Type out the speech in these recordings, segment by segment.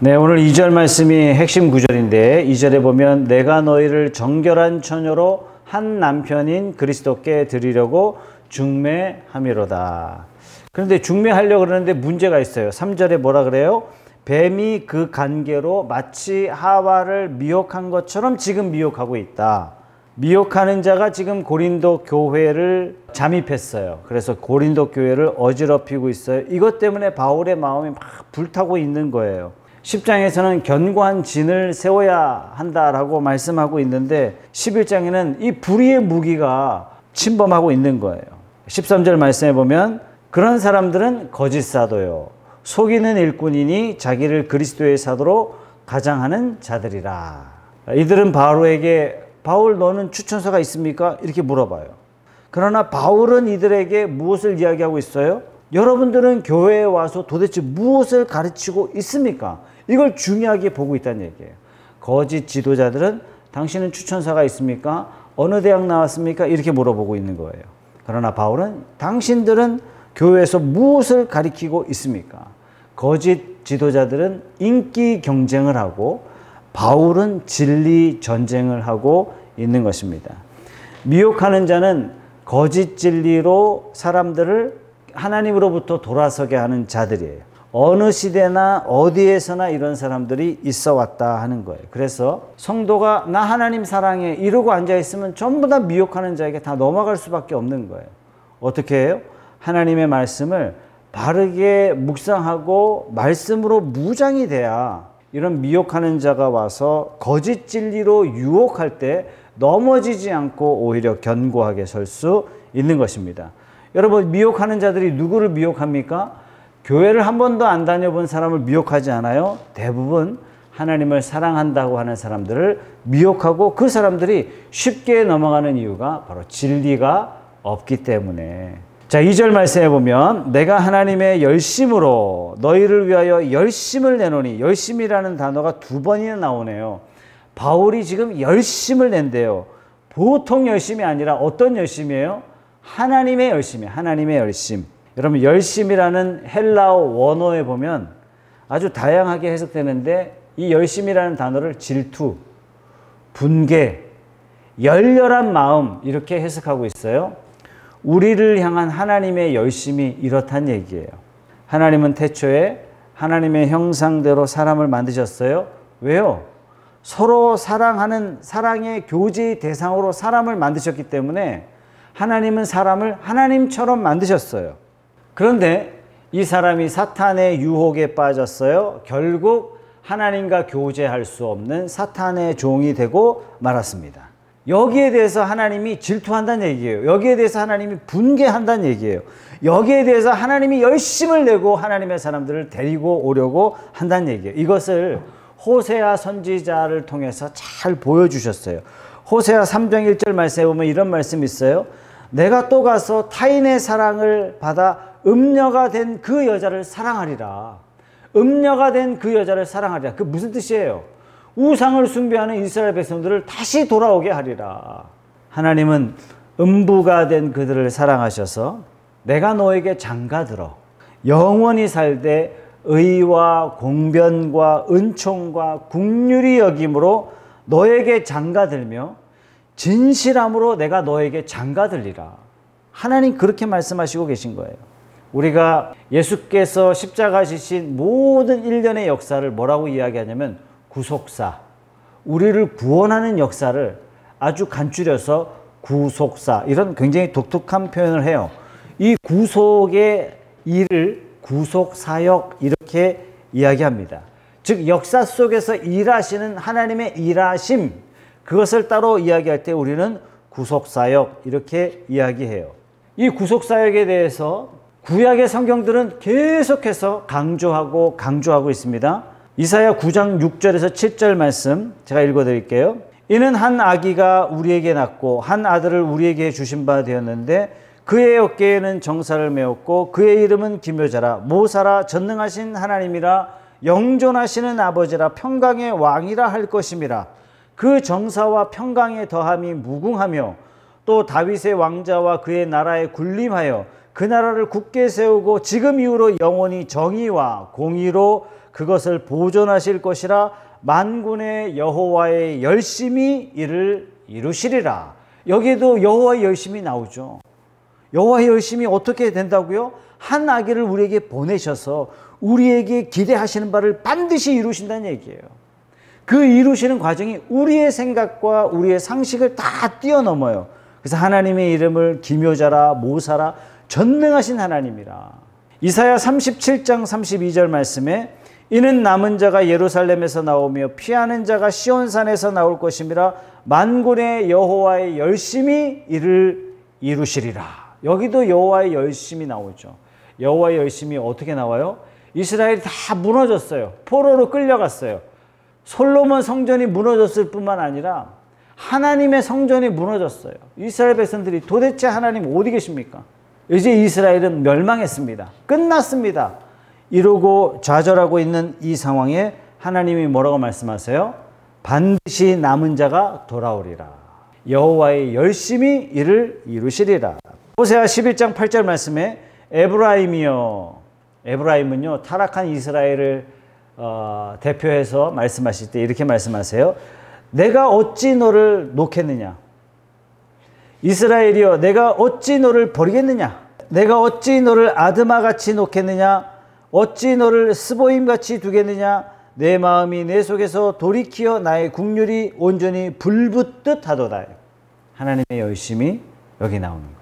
네, 오늘 2절 말씀이 핵심 구절인데 2절에 보면 내가 너희를 정결한 처녀로 한 남편인 그리스도께 드리려고 중매함이로다. 그런데 중매하려고 그러는데 문제가 있어요. 3절에 뭐라 그래요? 뱀이 그 관계로 마치 하와를 미혹한 것처럼 지금 미혹하고 있다. 미혹하는 자가 지금 고린도 교회를 잠입했어요. 그래서 고린도 교회를 어지럽히고 있어요. 이것 때문에 바울의 마음이 막 불타고 있는 거예요. 10장에서는 견고한 진을 세워야 한다라고 말씀하고 있는데 11장에는 이 불의의 무기가 침범하고 있는 거예요. 13절 말씀해 보면 그런 사람들은 거짓 사도요 속이는 일꾼이니 자기를 그리스도의 사도로 가장하는 자들이라. 이들은 바울에게 바울 너는 추천서가 있습니까? 이렇게 물어봐요. 그러나 바울은 이들에게 무엇을 이야기하고 있어요? 여러분들은 교회에 와서 도대체 무엇을 가르치고 있습니까? 이걸 중요하게 보고 있다는 얘기예요. 거짓 지도자들은 당신은 추천서가 있습니까? 어느 대학 나왔습니까? 이렇게 물어보고 있는 거예요. 그러나 바울은 당신들은 교회에서 무엇을 가르치고 있습니까? 거짓 지도자들은 인기 경쟁을 하고 바울은 진리 전쟁을 하고 있는 것입니다. 미혹하는 자는 거짓 진리로 사람들을 하나님으로부터 돌아서게 하는 자들이에요. 어느 시대나 어디에서나 이런 사람들이 있어 왔다 하는 거예요. 그래서 성도가 나 하나님 사랑해 이러고 앉아있으면 전부 다 미혹하는 자에게 다 넘어갈 수밖에 없는 거예요. 어떻게 해요? 하나님의 말씀을 바르게 묵상하고 말씀으로 무장이 돼야 이런 미혹하는 자가 와서 거짓 진리로 유혹할 때 넘어지지 않고 오히려 견고하게 설 수 있는 것입니다. 여러분, 미혹하는 자들이 누구를 미혹합니까? 교회를 한 번도 안 다녀본 사람을 미혹하지 않아요? 대부분 하나님을 사랑한다고 하는 사람들을 미혹하고 그 사람들이 쉽게 넘어가는 이유가 바로 진리가 없기 때문에. 자, 2절 말씀해 보면 내가 하나님의 열심으로 너희를 위하여 열심을 내노니, 열심이라는 단어가 2번이나 나오네요. 바울이 지금 열심을 낸대요. 보통 열심이 아니라 어떤 열심이에요? 하나님의 열심이에요. 하나님의 열심. 여러분, 열심이라는 헬라어 원어에 보면 아주 다양하게 해석되는데 이 열심이라는 단어를 질투, 분개, 열렬한 마음 이렇게 해석하고 있어요. 우리를 향한 하나님의 열심이 이렇단 얘기예요. 하나님은 태초에 하나님의 형상대로 사람을 만드셨어요. 왜요? 서로 사랑하는 사랑의 교제의 대상으로 사람을 만드셨기 때문에 하나님은 사람을 하나님처럼 만드셨어요. 그런데 이 사람이 사탄의 유혹에 빠졌어요. 결국 하나님과 교제할 수 없는 사탄의 종이 되고 말았습니다. 여기에 대해서 하나님이 질투한다는 얘기예요. 여기에 대해서 하나님이 분개한다는 얘기예요. 여기에 대해서 하나님이 열심을 내고 하나님의 사람들을 데리고 오려고 한다는 얘기예요. 이것을 호세아 선지자를 통해서 잘 보여주셨어요. 호세아 3장 1절 말씀에 보면 이런 말씀이 있어요. 내가 또 가서 타인의 사랑을 받아 음녀가 된 그 여자를 사랑하리라. 음녀가 된 그 여자를 사랑하리라. 그 무슨 뜻이에요? 우상을 숭배하는 이스라엘 백성들을 다시 돌아오게 하리라. 하나님은 음부가 된 그들을 사랑하셔서 내가 너에게 장가들어 영원히 살되 의와 공변과 은총과 긍휼히 여김으로 너에게 장가들며 진실함으로 내가 너에게 장가들리라. 하나님 그렇게 말씀하시고 계신 거예요. 우리가 예수께서 십자가 지신 모든 일련의 역사를 뭐라고 이야기하냐면 구속사, 우리를 구원하는 역사를 아주 간추려서 구속사, 이런 굉장히 독특한 표현을 해요. 이 구속의 일을 구속사역 이렇게 이야기합니다. 즉 역사 속에서 일하시는 하나님의 일하심, 그것을 따로 이야기할 때 우리는 구속사역 이렇게 이야기해요. 이 구속사역에 대해서 구약의 성경들은 계속해서 강조하고 있습니다. 이사야 9장 6절에서 7절 말씀 제가 읽어드릴게요. 이는 한 아기가 우리에게 낳고 한 아들을 우리에게 주신 바 되었는데 그의 어깨에는 정사를 메었고 그의 이름은 기묘자라 모사라 전능하신 하나님이라 영존하시는 아버지라 평강의 왕이라 할 것임이라. 그 정사와 평강의 더함이 무궁하며 또 다윗의 왕자와 그의 나라에 군림하여 그 나라를 굳게 세우고 지금 이후로 영원히 정의와 공의로 그것을 보존하실 것이라 만군의 여호와의 열심히 이를 이루시리라. 여기에도 여호와의 열심이 나오죠. 여호와의 열심이 어떻게 된다고요? 한 아기를 우리에게 보내셔서 우리에게 기대하시는 바를 반드시 이루신다는 얘기예요. 그 이루시는 과정이 우리의 생각과 우리의 상식을 다 뛰어넘어요. 그래서 하나님의 이름을 기묘자라 모사라 전능하신 하나님이라. 이사야 37장 32절 말씀에 이는 남은 자가 예루살렘에서 나오며 피하는 자가 시온산에서 나올 것임이라 만군의 여호와의 열심히 이를 이루시리라. 여기도 여호와의 열심이 나오죠. 여호와의 열심이 어떻게 나와요? 이스라엘이 다 무너졌어요. 포로로 끌려갔어요. 솔로몬 성전이 무너졌을 뿐만 아니라 하나님의 성전이 무너졌어요. 이스라엘 백성들이 도대체 하나님 어디 계십니까? 이제 이스라엘은 멸망했습니다. 끝났습니다. 이러고 좌절하고 있는 이 상황에 하나님이 뭐라고 말씀하세요? 반드시 남은 자가 돌아오리라. 여호와의 열심히 이를 이루시리라. 호세아 11장 8절 말씀에 에브라임이여, 에브라임은요 타락한 이스라엘을 대표해서 말씀하실 때 이렇게 말씀하세요. 내가 어찌 너를 놓겠느냐? 이스라엘이여, 내가 어찌 너를 버리겠느냐? 내가 어찌 너를 아드마같이 놓겠느냐? 어찌 너를 스보임같이 두겠느냐? 내 마음이 내 속에서 돌이키어 나의 국률이 온전히 불붙듯 하도다. 하나님의 열심이 여기 나오는 거예요.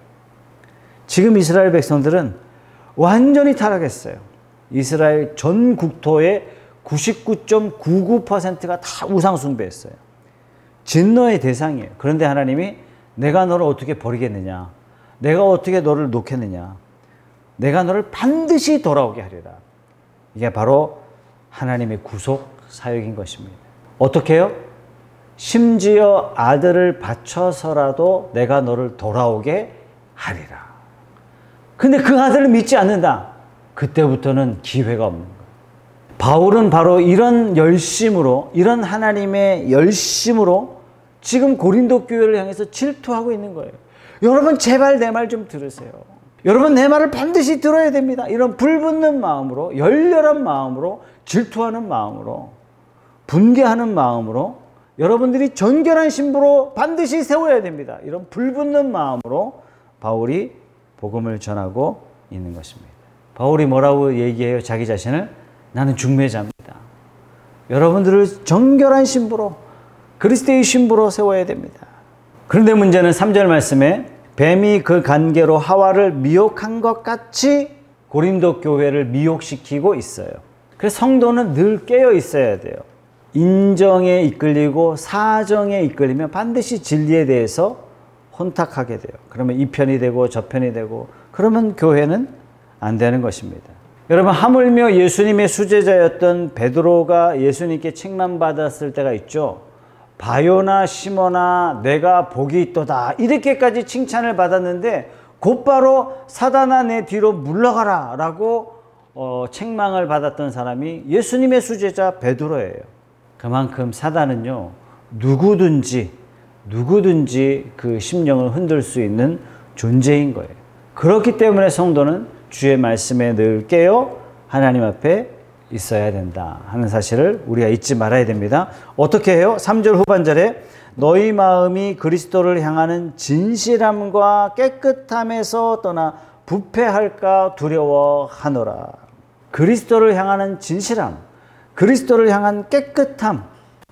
지금 이스라엘 백성들은 완전히 타락했어요. 이스라엘 전 국토의 99.99%가 다 우상 숭배했어요. 진노의 대상이에요. 그런데 하나님이 내가 너를 어떻게 버리겠느냐? 내가 어떻게 너를 놓겠느냐? 내가 너를 반드시 돌아오게 하리라. 이게 바로 하나님의 구속 사역인 것입니다. 어떻게 해요? 심지어 아들을 바쳐서라도 내가 너를 돌아오게 하리라. 근데 그 아들을 믿지 않는다. 그때부터는 기회가 없는 거예요. 바울은 바로 이런 열심으로, 이런 하나님의 열심으로 지금 고린도 교회를 향해서 질투하고 있는 거예요. 여러분 제발 내 말 좀 들으세요. 여러분 내 말을 반드시 들어야 됩니다. 이런 불붙는 마음으로, 열렬한 마음으로, 질투하는 마음으로, 분개하는 마음으로 여러분들이 정결한 신부로 반드시 세워야 됩니다. 이런 불붙는 마음으로 바울이 복음을 전하고 있는 것입니다. 바울이 뭐라고 얘기해요? 자기 자신을 나는 중매자입니다. 여러분들을 정결한 신부로, 그리스도의 신부로 세워야 됩니다. 그런데 문제는 3절 말씀에 뱀이 그 간계로 하와를 미혹한 것 같이 고린도 교회를 미혹시키고 있어요. 그래서 성도는 늘 깨어 있어야 돼요. 인정에 이끌리고 사정에 이끌리면 반드시 진리에 대해서 혼탁하게 돼요. 그러면 이 편이 되고 저 편이 되고 그러면 교회는 안 되는 것입니다. 여러분 하물며 예수님의 수제자였던 베드로가 예수님께 책망받았을 때가 있죠. 바요나 시몬아 내가 복이 있도다 이렇게까지 칭찬을 받았는데 곧바로 사단아 내 뒤로 물러가라 라고 책망을 받았던 사람이 예수님의 수제자 베드로예요. 그만큼 사단은요 누구든지 그 심령을 흔들 수 있는 존재인 거예요. 그렇기 때문에 성도는 주의 말씀에 늘 깨어 하나님 앞에 있어야 된다 하는 사실을 우리가 잊지 말아야 됩니다. 어떻게 해요? 3절 후반절에 너희 마음이 그리스도를 향하는 진실함과 깨끗함에서 떠나 부패할까 두려워하노라. 그리스도를 향하는 진실함, 그리스도를 향한 깨끗함.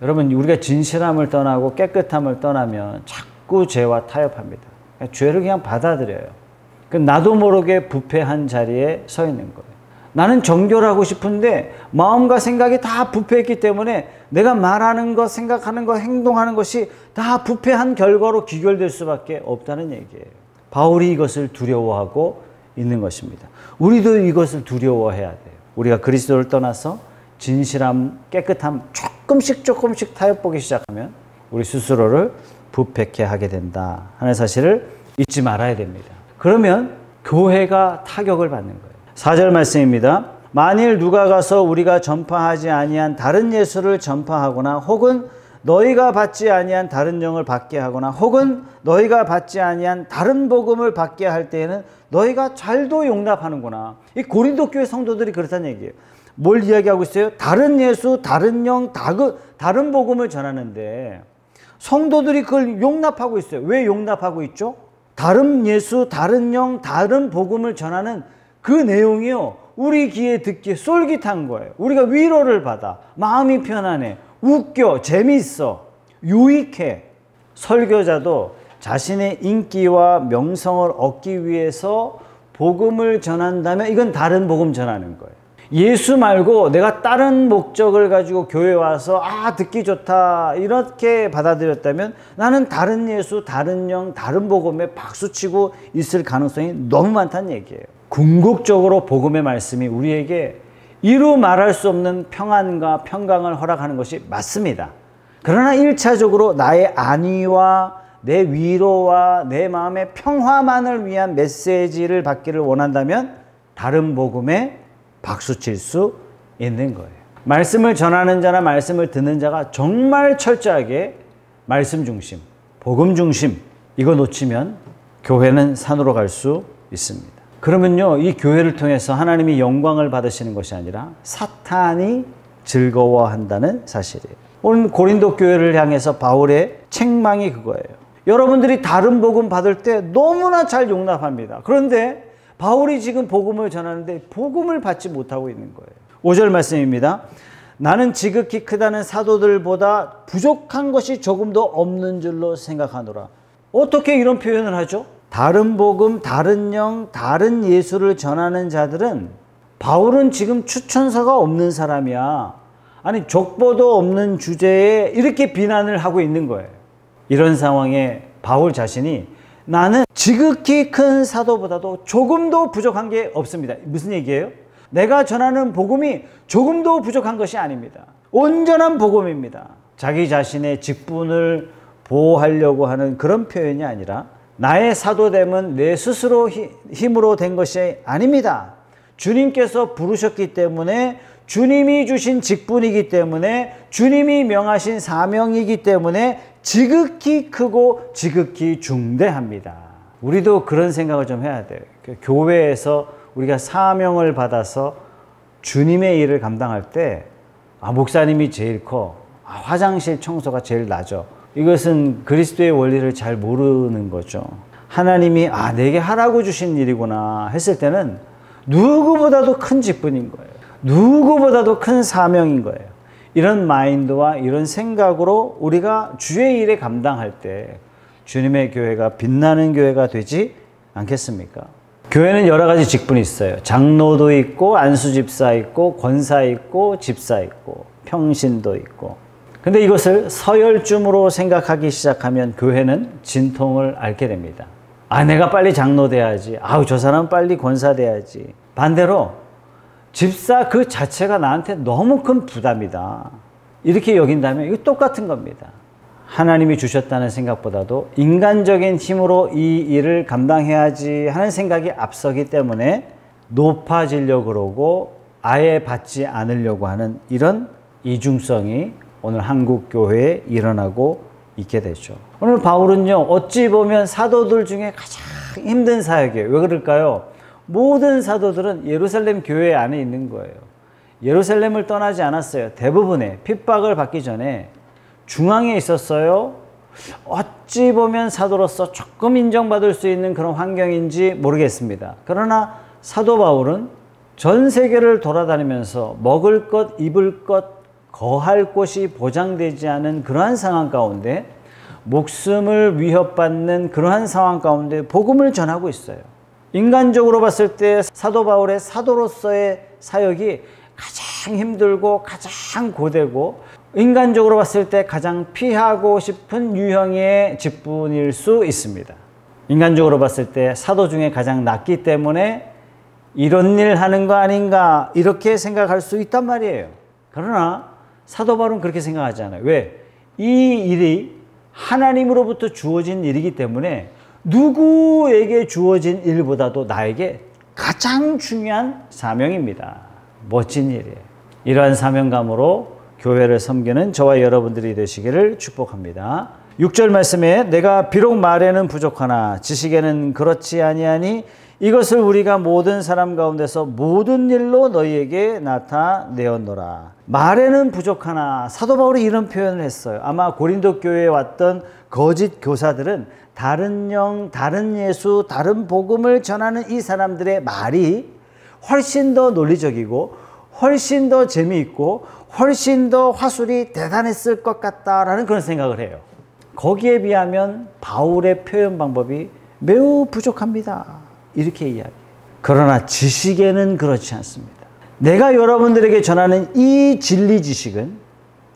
여러분 우리가 진실함을 떠나고 깨끗함을 떠나면 자꾸 죄와 타협합니다. 죄를 그냥 받아들여요. 나도 모르게 부패한 자리에 서 있는 거예요. 나는 정결하고 싶은데 마음과 생각이 다 부패했기 때문에 내가 말하는 것, 생각하는 것, 행동하는 것이 다 부패한 결과로 귀결될 수밖에 없다는 얘기예요. 바울이 이것을 두려워하고 있는 것입니다. 우리도 이것을 두려워해야 돼요. 우리가 그리스도를 떠나서 진실함, 깨끗함 조금씩 타협보기 시작하면 우리 스스로를 부패케 하게 된다 하는 사실을 잊지 말아야 됩니다. 그러면 교회가 타격을 받는 거예요. 4절 말씀입니다. 만일 누가 가서 우리가 전파하지 아니한 다른 예수를 전파하거나 혹은 너희가 받지 아니한 다른 영을 받게 하거나 혹은 너희가 받지 아니한 다른 복음을 받게 할 때에는 너희가 잘도 용납하는구나. 이 고린도 교회 성도들이 그렇다는 얘기예요. 뭘 이야기하고 있어요? 다른 예수, 다른 영, 다른 복음을 전하는데 성도들이 그걸 용납하고 있어요. 왜 용납하고 있죠? 다른 예수, 다른 영, 다른 복음을 전하는 그 내용이요, 우리 귀에 듣기에 쏠깃한 거예요. 우리가 위로를 받아, 마음이 편안해, 웃겨, 재미있어, 유익해. 설교자도 자신의 인기와 명성을 얻기 위해서 복음을 전한다면 이건 다른 복음 전하는 거예요. 예수 말고 내가 다른 목적을 가지고 교회 와서 듣기 좋다 이렇게 받아들였다면 나는 다른 예수, 다른 영, 다른 복음에 박수치고 있을 가능성이 너무 많다는 얘기예요. 궁극적으로 복음의 말씀이 우리에게 이루 말할 수 없는 평안과 평강을 허락하는 것이 맞습니다. 그러나 1차적으로 나의 안위와 내 위로와 내 마음의 평화만을 위한 메시지를 받기를 원한다면 다른 복음에 박수칠 수 있는 거예요. 말씀을 전하는 자나 말씀을 듣는 자가 정말 철저하게 말씀 중심, 복음 중심, 이거 놓치면 교회는 산으로 갈 수 있습니다. 그러면요, 이 교회를 통해서 하나님이 영광을 받으시는 것이 아니라 사탄이 즐거워한다는 사실이에요. 오늘 고린도 교회를 향해서 바울의 책망이 그거예요. 여러분들이 다른 복음 받을 때 너무나 잘 용납합니다. 그런데 바울이 지금 복음을 전하는데 복음을 받지 못하고 있는 거예요. 5절 말씀입니다. 나는 지극히 크다는 사도들보다 부족한 것이 조금도 없는 줄로 생각하노라. 어떻게 이런 표현을 하죠? 다른 복음, 다른 영, 다른 예수를 전하는 자들은 바울은 지금 추천서가 없는 사람이야. 아니, 족보도 없는 주제에 이렇게 비난을 하고 있는 거예요. 이런 상황에 바울 자신이 나는 지극히 큰 사도보다도 조금도 부족한 게 없습니다. 무슨 얘기예요? 내가 전하는 복음이 조금도 부족한 것이 아닙니다. 온전한 복음입니다. 자기 자신의 직분을 보호하려고 하는 그런 표현이 아니라 나의 사도됨은 내 스스로 힘으로 된 것이 아닙니다. 주님께서 부르셨기 때문에, 주님이 주신 직분이기 때문에, 주님이 명하신 사명이기 때문에 지극히 크고 지극히 중대합니다. 우리도 그런 생각을 좀 해야 돼요. 교회에서 우리가 사명을 받아서 주님의 일을 감당할 때 목사님이 제일 커, 화장실 청소가 제일 나죠. 이것은 그리스도의 원리를 잘 모르는 거죠. 하나님이 내게 하라고 주신 일이구나 했을 때는 누구보다도 큰 직분인 거예요. 누구보다도 큰 사명인 거예요. 이런 마인드와 이런 생각으로 우리가 주의 일에 감당할 때 주님의 교회가 빛나는 교회가 되지 않겠습니까? 교회는 여러 가지 직분이 있어요. 장로도 있고, 안수집사 있고, 권사 있고, 집사 있고, 평신도 있고. 근데 이것을 서열쯤으로 생각하기 시작하면 교회는 진통을 앓게 됩니다. 내가 빨리 장로 돼야지. 저 사람 빨리 권사 돼야지. 반대로 집사 그 자체가 나한테 너무 큰 부담이다. 이렇게 여긴다면 이거 똑같은 겁니다. 하나님이 주셨다는 생각보다도 인간적인 힘으로 이 일을 감당해야지 하는 생각이 앞서기 때문에 높아지려고 그러고 아예 받지 않으려고 하는 이런 이중성이 오늘 한국 교회에 일어나고 있게 되죠. 오늘 바울은요, 어찌 보면 사도들 중에 가장 힘든 사역이에요. 왜 그럴까요? 모든 사도들은 예루살렘 교회 안에 있는 거예요. 예루살렘을 떠나지 않았어요. 대부분의 핍박을 받기 전에 중앙에 있었어요. 어찌 보면 사도로서 조금 인정받을 수 있는 그런 환경인지 모르겠습니다. 그러나 사도 바울은 전 세계를 돌아다니면서 먹을 것, 입을 것, 거할 곳이 보장되지 않은 그러한 상황 가운데, 목숨을 위협받는 그러한 상황 가운데 복음을 전하고 있어요. 인간적으로 봤을 때 사도 바울의 사도로서의 사역이 가장 힘들고 가장 고되고, 인간적으로 봤을 때 가장 피하고 싶은 유형의 직분일 수 있습니다. 인간적으로 봤을 때 사도 중에 가장 낫기 때문에 이런 일 하는 거 아닌가 이렇게 생각할 수 있단 말이에요. 그러나 사도 바울은 그렇게 생각하지 않아요. 왜? 이 일이 하나님으로부터 주어진 일이기 때문에 누구에게 주어진 일보다도 나에게 가장 중요한 사명입니다. 멋진 일이에요. 이러한 사명감으로 교회를 섬기는 저와 여러분들이 되시기를 축복합니다. 6절 말씀에 내가 비록 말에는 부족하나 지식에는 그렇지 아니하니 이것을 우리가 모든 사람 가운데서 모든 일로 너희에게 나타내었노라. 말에는 부족하나 사도 바울이 이런 표현을 했어요. 아마 고린도 교회에 왔던 거짓 교사들은 다른 영, 다른 예수, 다른 복음을 전하는 이 사람들의 말이 훨씬 더 논리적이고 훨씬 더 재미있고 훨씬 더 화술이 대단했을 것 같다라는 그런 생각을 해요. 거기에 비하면 바울의 표현 방법이 매우 부족합니다. 이렇게 이야기해요. 그러나 지식에는 그렇지 않습니다. 내가 여러분들에게 전하는 이 진리 지식은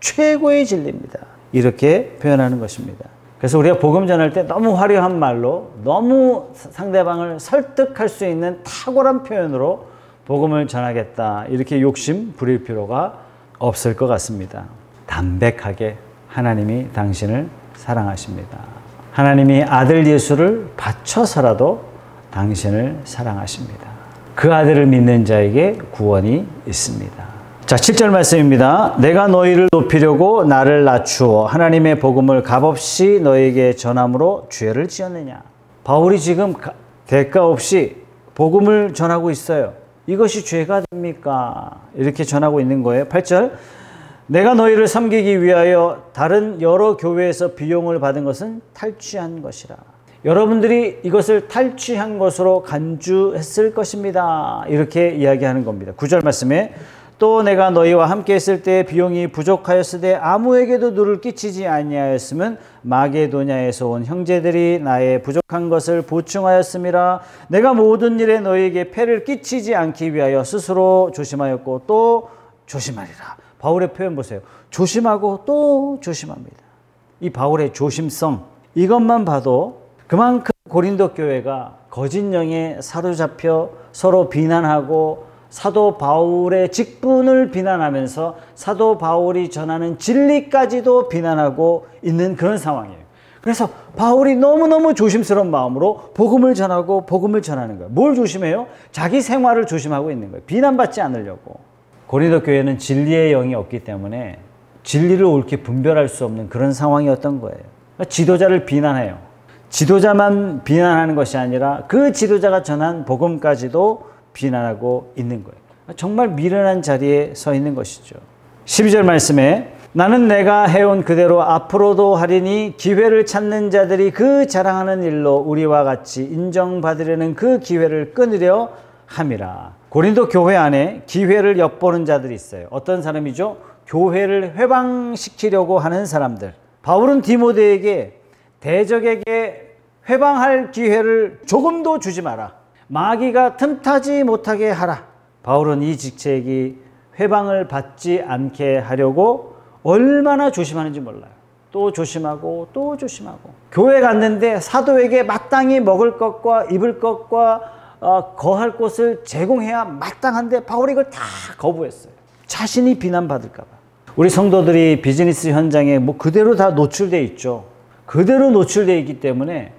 최고의 진리입니다. 이렇게 표현하는 것입니다. 그래서 우리가 복음 전할 때 너무 화려한 말로 너무 상대방을 설득할 수 있는 탁월한 표현으로 복음을 전하겠다 이렇게 욕심 부릴 필요가 없을 것 같습니다. 담백하게 하나님이 당신을 사랑하십니다. 하나님이 아들 예수를 바쳐서라도 당신을 사랑하십니다. 그 아들을 믿는 자에게 구원이 있습니다. 자, 7절 말씀입니다. 내가 너희를 높이려고 나를 낮추어 하나님의 복음을 값없이 너에게 전함으로 죄를 지었느냐. 바울이 지금 대가 없이 복음을 전하고 있어요. 이것이 죄가 됩니까? 이렇게 전하고 있는 거예요. 8절 내가 너희를 섬기기 위하여 다른 여러 교회에서 비용을 받은 것은 탈취한 것이라. 여러분들이 이것을 탈취한 것으로 간주했을 것입니다. 이렇게 이야기하는 겁니다. 9절 말씀에 또 내가 너희와 함께 있을 때 비용이 부족하였으되 아무에게도 누를 끼치지 아니하였으면 마게도냐에서 온 형제들이 나의 부족한 것을 보충하였음이라. 내가 모든 일에 너희에게 폐를 끼치지 않기 위하여 스스로 조심하였고 또 조심하리라. 바울의 표현 보세요. 조심하고 또 조심합니다. 이 바울의 조심성, 이것만 봐도 그만큼 고린도 교회가 거짓 영에 사로잡혀 서로 비난하고 사도 바울의 직분을 비난하면서 사도 바울이 전하는 진리까지도 비난하고 있는 그런 상황이에요. 그래서 바울이 너무너무 조심스러운 마음으로 복음을 전하고 복음을 전하는 거예요. 뭘 조심해요? 자기 생활을 조심하고 있는 거예요. 비난받지 않으려고. 고린도 교회는 진리의 영이 없기 때문에 진리를 옳게 분별할 수 없는 그런 상황이었던 거예요. 지도자를 비난해요. 지도자만 비난하는 것이 아니라 그 지도자가 전한 복음까지도 비난하고 있는 거예요. 정말 미련한 자리에 서 있는 것이죠. 12절 말씀에 나는 내가 해온 그대로 앞으로도 하리니 기회를 찾는 자들이 그 자랑하는 일로 우리와 같이 인정받으려는 그 기회를 끊으려 함이라. 고린도 교회 안에 기회를 엿보는 자들이 있어요. 어떤 사람이죠? 교회를 회방시키려고 하는 사람들. 바울은 디모데에게 대적에게 회방할 기회를 조금도 주지 마라. 마귀가 틈타지 못하게 하라. 바울은 이 직책이 회방을 받지 않게 하려고 얼마나 조심하는지 몰라요. 또 조심하고 또 조심하고. 교회 갔는데 사도에게 마땅히 먹을 것과 입을 것과 거할 곳을 제공해야 마땅한데 바울이 이걸 다 거부했어요. 자신이 비난받을까 봐. 우리 성도들이 비즈니스 현장에 뭐 그대로 다 노출되어 있죠. 그대로 노출되어 있기 때문에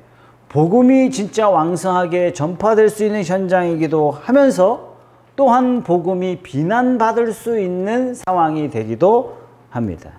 복음이 진짜 왕성하게 전파될 수 있는 현장이기도 하면서 또한 복음이 비난받을 수 있는 상황이 되기도 합니다.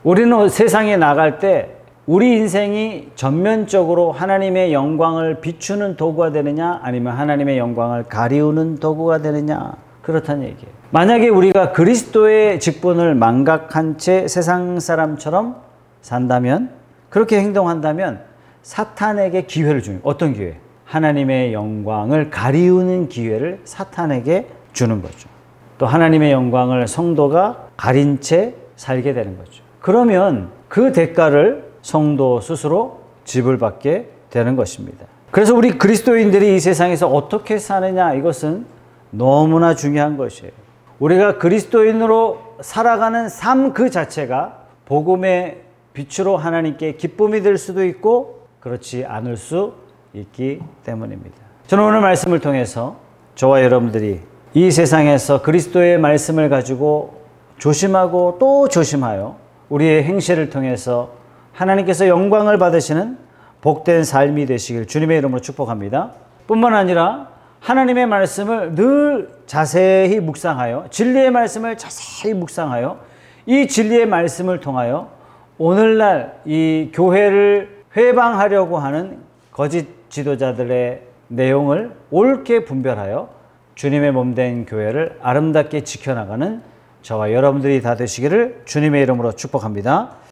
우리는 세상에 나갈 때 우리 인생이 전면적으로 하나님의 영광을 비추는 도구가 되느냐 아니면 하나님의 영광을 가리우는 도구가 되느냐 그렇다는 얘기예요. 만약에 우리가 그리스도의 직분을 망각한 채 세상 사람처럼 산다면 그렇게 행동한다면 사탄에게 기회를 주는 어떤 기회? 하나님의 영광을 가리우는 기회를 사탄에게 주는 거죠. 또 하나님의 영광을 성도가 가린 채 살게 되는 거죠. 그러면 그 대가를 성도 스스로 지불받게 되는 것입니다. 그래서 우리 그리스도인들이 이 세상에서 어떻게 사느냐 이것은 너무나 중요한 것이에요. 우리가 그리스도인으로 살아가는 삶 그 자체가 복음의 빛으로 하나님께 기쁨이 될 수도 있고 그렇지 않을 수 있기 때문입니다. 저는 오늘 말씀을 통해서 저와 여러분들이 이 세상에서 그리스도의 말씀을 가지고 조심하고 또 조심하여 우리의 행실을 통해서 하나님께서 영광을 받으시는 복된 삶이 되시길 주님의 이름으로 축복합니다. 뿐만 아니라 하나님의 말씀을 늘 자세히 묵상하여 진리의 말씀을 자세히 묵상하여 이 진리의 말씀을 통하여 오늘날 이 교회를 회방하려고 하는 거짓 지도자들의 내용을 옳게 분별하여 주님의 몸된 교회를 아름답게 지켜나가는 저와 여러분들이 다 되시기를 주님의 이름으로 축복합니다.